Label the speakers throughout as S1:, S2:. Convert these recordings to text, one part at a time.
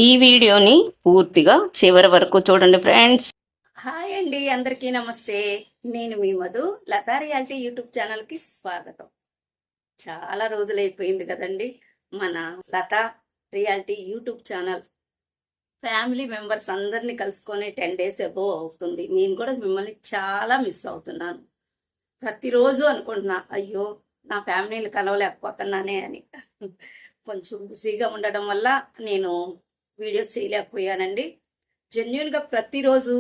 S1: ఈ వీడియోని పూర్తిగా చివరి వరకు చూడండి ఫ్రెండ్స్. హాయ్ అండి, అందరికీ నమస్తే. నేను మీ మధు. లతా రియాలిటీ యూట్యూబ్ ఛానల్కి స్వాగతం. చాలా రోజులైపోయింది కదండి మన Latha reality YouTube channel family members అందరినీ కలుసుకొని 10 days అబోవ్ అవుతుంది. నేను కూడా మిమ్మల్ని చాలా మిస్ అవుతున్నాను. ప్రతిరోజు అనుకుంటున్నా, అయ్యో నా ఫ్యామిలీని కలవలేకపోతున్నానే అని. కొంచెం బిజీగా ఉండడం వల్ల నేను వీడియోస్ చేయలేకపోయానండి. జెన్యున్గా ప్రతిరోజు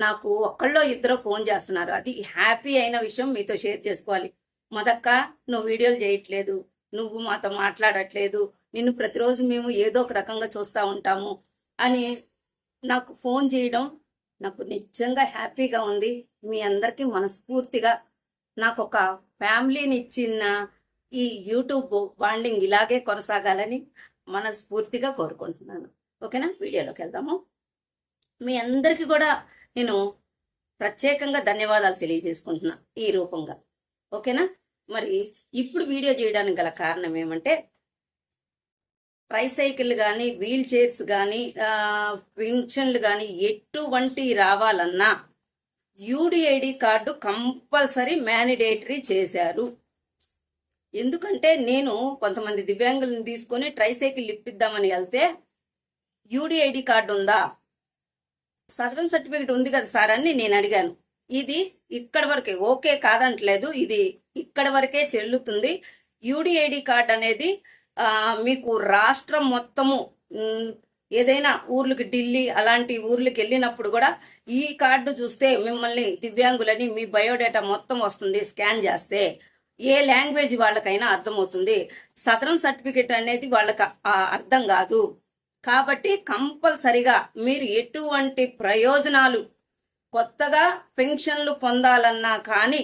S1: నాకు ఒకళ్ళో ఇద్దరు ఫోన్ చేస్తున్నారు. అది హ్యాపీ అయిన విషయం మీతో షేర్ చేసుకోవాలి. మొదక్క, నువ్వు వీడియోలు చేయట్లేదు, నువ్వు మాతో మాట్లాడట్లేదు, నిన్ను ప్రతిరోజు మేము ఏదో ఒక రకంగా చూస్తూ ఉంటాము అని నాకు ఫోన్ చేయడం నాకు నిజంగా హ్యాపీగా ఉంది. మీ అందరికీ మనస్ఫూర్తిగా నాకు ఒక ఫ్యామిలీని ఇచ్చిన ఈ యూట్యూబ్ బాండింగ్ ఇలాగే కొనసాగాలని మనస్ఫూర్తిగా కోరుకుంటున్నాను. ఓకేనా, వీడియోలోకి వెళ్దాము. మీ అందరికీ కూడా నేను ప్రత్యేకంగా ధన్యవాదాలు తెలియజేసుకుంటున్నా ఈ రూపంగా. ఓకేనా, మరి ఇప్పుడు వీడియో చేయడానికి గల కారణం ఏమంటే, ట్రైసైకిల్ కానీ వీల్ చైర్స్ కానీ పెన్షన్లు కానీ ఎటువంటి రావాలన్నా యూడిఐడి కార్డు కంపల్సరీ మ్యాండేటరీ చేశారు. ఎందుకంటే నేను కొంతమంది దివ్యాంగులను తీసుకొని ట్రైసైకిల్ ఇప్పిద్దామని వెళ్తే, యూడిఐడి కార్డు ఉందా, సదరన్ సర్టిఫికేట్ ఉంది కదా సార్ అని నేను అడిగాను. ఇది ఇక్కడ వరకే, ఓకే కాదంటలేదు, ఇది ఇక్కడ వరకే చెల్లుతుంది. యూడిఐడి కార్డు అనేది మీకు రాష్ట్రం మొత్తము ఏదైనా ఊర్లకి, ఢిల్లీ అలాంటి ఊర్లకి వెళ్ళినప్పుడు కూడా ఈ కార్డు చూస్తే మిమ్మల్ని దివ్యాంగులని మీ బయోడేటా మొత్తం వస్తుంది. స్కాన్ చేస్తే ఏ లాంగ్వేజ్ వాళ్ళకైనా అర్థమవుతుంది. సదరన్ సర్టిఫికేట్ అనేది వాళ్ళకి అర్థం కాదు. కాబట్టి కంపల్సరిగా మీరు ఎటువంటి ప్రయోజనాలు, కొత్తగా పెన్షన్లు పొందాలన్నా కానీ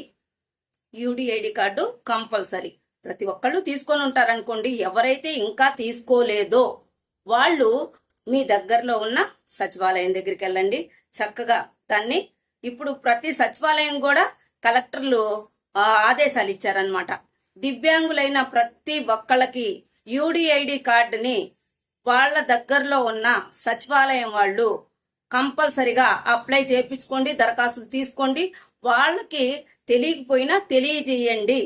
S1: యూడిఐడి కార్డు కంపల్సరీ. ప్రతి ఒక్కళ్ళు తీసుకొని ఉంటారనుకోండి. ఎవరైతే ఇంకా తీసుకోలేదో వాళ్ళు మీ దగ్గరలో ఉన్న సచివాలయం దగ్గరికి వెళ్ళండి. చక్కగా దాన్ని ఇప్పుడు ప్రతి సచివాలయం కూడా కలెక్టర్లు ఆదేశాలు ఇచ్చారనమాట. దివ్యాంగులైన ప్రతి ఒక్కళ్ళకి యూడిఐడి కార్డుని వాళ్ళ దగ్గరలో ఉన్న సచివాలయం వాళ్ళు కంపల్సరిగా అప్లై చేయించుకోండి, దరఖాస్తులు తీసుకోండి. వాళ్ళకి తెలియకపోయినా తెలియజేయండి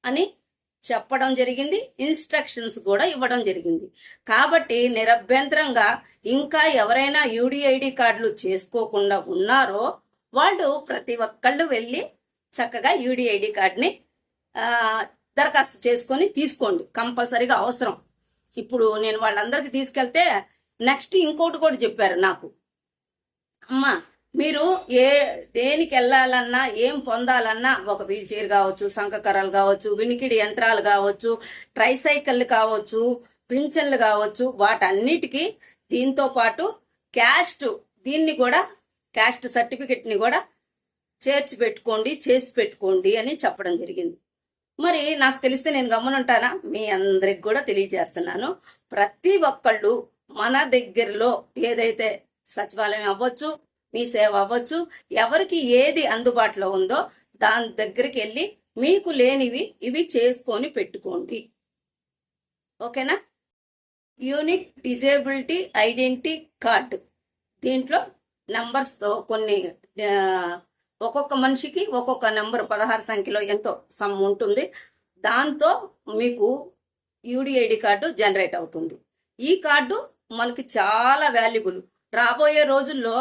S1: అని చెప్పడం జరిగింది. ఇన్స్ట్రక్షన్స్ కూడా ఇవ్వడం జరిగింది. కాబట్టి నిరభ్యంతరంగా ఇంకా ఎవరైనా యూడిఐడి కార్డులు చేసుకోకుండా ఉన్నారో వాళ్ళు ప్రతి ఒక్కళ్ళు వెళ్ళి చక్కగా యూడిఐడి కార్డుని దరఖాస్తు చేసుకొని తీసుకోండి. కంపల్సరీగా అవసరం. ఇప్పుడు నేను వాళ్ళందరికీ తీసుకెళ్తే నెక్స్ట్ ఇంకోటి కూడా చెప్పారు నాకు, అమ్మా మీరు దేనికి వెళ్ళాలన్నా, ఏం పొందాలన్నా, ఒక వీల్ చైర్ కావచ్చు, సంకకర్రలు కావచ్చు, వినికిడి యంత్రాలు కావచ్చు, ట్రైసైకిళ్ళు కావచ్చు, పింఛన్లు కావచ్చు, వాటన్నిటికీ దీంతో పాటు దీన్ని కూడా క్యాస్ట్ సర్టిఫికెట్ని కూడా చేర్చి పెట్టుకోండి, చేసి పెట్టుకోండి అని చెప్పడం జరిగింది. మరి నాకు తెలిస్తే నేను గమనుంటానా, మీ అందరికి కూడా తెలియజేస్తున్నాను. ప్రతి ఒక్కళ్ళు మన దగ్గరలో ఏదైతే సచివాలయం అవ్వచ్చు, మీ సేవ అవ్వచ్చు, ఎవరికి ఏది అందుబాటులో ఉందో దాని దగ్గరికి వెళ్ళి మీకు లేనివి ఇవి చేసుకొని పెట్టుకోండి. ఓకేనా, యూనిక్ డిజేబిలిటీ ఐడెంటిటీ కార్డు. దీంట్లో నంబర్స్తో కొన్ని ఒక్కొక్క మనిషికి ఒక్కొక్క నెంబర్ 16 సంఖ్యలో ఎంతో సమ్ ఉంటుంది. దాంతో మీకు యూడిఐడి కార్డు జనరేట్ అవుతుంది. ఈ కార్డు మనకి చాలా వాల్యుబుల్. రాబోయే రోజుల్లో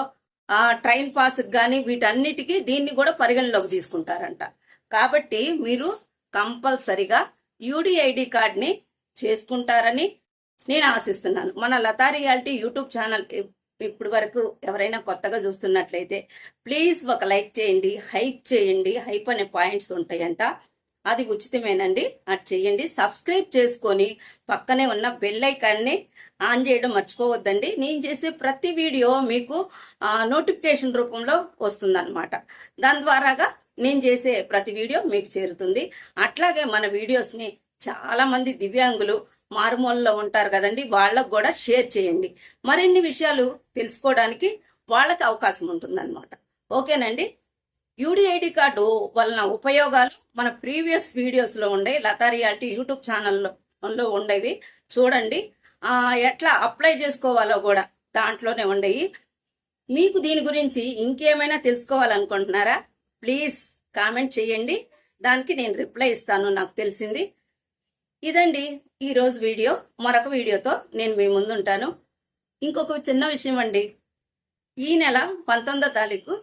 S1: ట్రైన్ పాస్కి కానీ వీటన్నిటికీ దీన్ని కూడా పరిగణలోకి తీసుకుంటారంట. కాబట్టి మీరు కంపల్సరిగా యూడిఐడి కార్డ్ని చేసుకుంటారని నేను ఆశిస్తున్నాను. మన లతా రియాలిటీ యూట్యూబ్ ఛానల్ ఇప్పటి వరకు ఎవరైనా కొత్తగా చూస్తున్నట్లయితే ప్లీజ్ ఒక లైక్ చేయండి, హైప్ చేయండి. హైప్ అనే పాయింట్స్ ఉంటాయంట, అది ఉచితమేనండి, అది చేయండి. సబ్స్క్రైబ్ చేసుకొని పక్కనే ఉన్న బెల్ ఐకాన్ని ఆన్ చేయడం మర్చిపోవద్దండి. నేను చేసే ప్రతి వీడియో మీకు నోటిఫికేషన్ రూపంలో వస్తుందన్నమాట. దాని ద్వారాగా నేను చేసే ప్రతి వీడియో మీకు చేరుతుంది. అట్లాగే మన వీడియోస్ని చాలామంది దివ్యాంగులు మారుమూలలో ఉంటారు కదండి, వాళ్ళకు కూడా షేర్ చేయండి. మరిన్ని విషయాలు తెలుసుకోవడానికి వాళ్ళకి అవకాశం ఉంటుందన్నమాట. ఓకేనండి, యూడిఐడి కార్డు వలన ఉపయోగాలు మన ప్రీవియస్ వీడియోస్లో ఉండే లతా రియాలిటీ యూట్యూబ్ ఛానల్లో ఉండేవి చూడండి. ఎట్లా అప్లై చేసుకోవాలో కూడా దాంట్లోనే ఉండయి. మీకు దీని గురించి ఇంకేమైనా తెలుసుకోవాలనుకుంటున్నారా? ప్లీజ్ కామెంట్ చేయండి, దానికి నేను రిప్లై ఇస్తాను నాకు తెలిసింది. ఇదండి ఈరోజు వీడియో. మరొక వీడియోతో నేను మీ ముందు ఉంటాను. ఇంకొక చిన్న విషయం అండి, ఈ నెల 19వ తారీఖు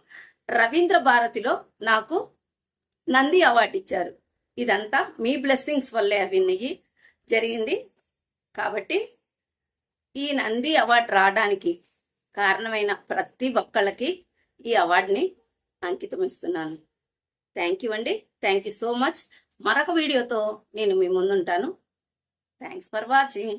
S1: రవీంద్ర భారతిలో నాకు నంది అవార్డు ఇచ్చారు. ఇదంతా మీ బ్లెస్సింగ్స్ వల్లే అవిన్నయ్యి జరిగింది. కాబట్టి ఈ నంది అవార్డు రావడానికి కారణమైన ప్రతి ఒక్కళ్ళకి ఈ అవార్డుని అంకితం ఇస్తున్నాను. థ్యాంక్ యూ అండి, థ్యాంక్ యూ సో మచ్. మరొక వీడియోతో నేను మీ ముందుంటాను. Thanks for watching.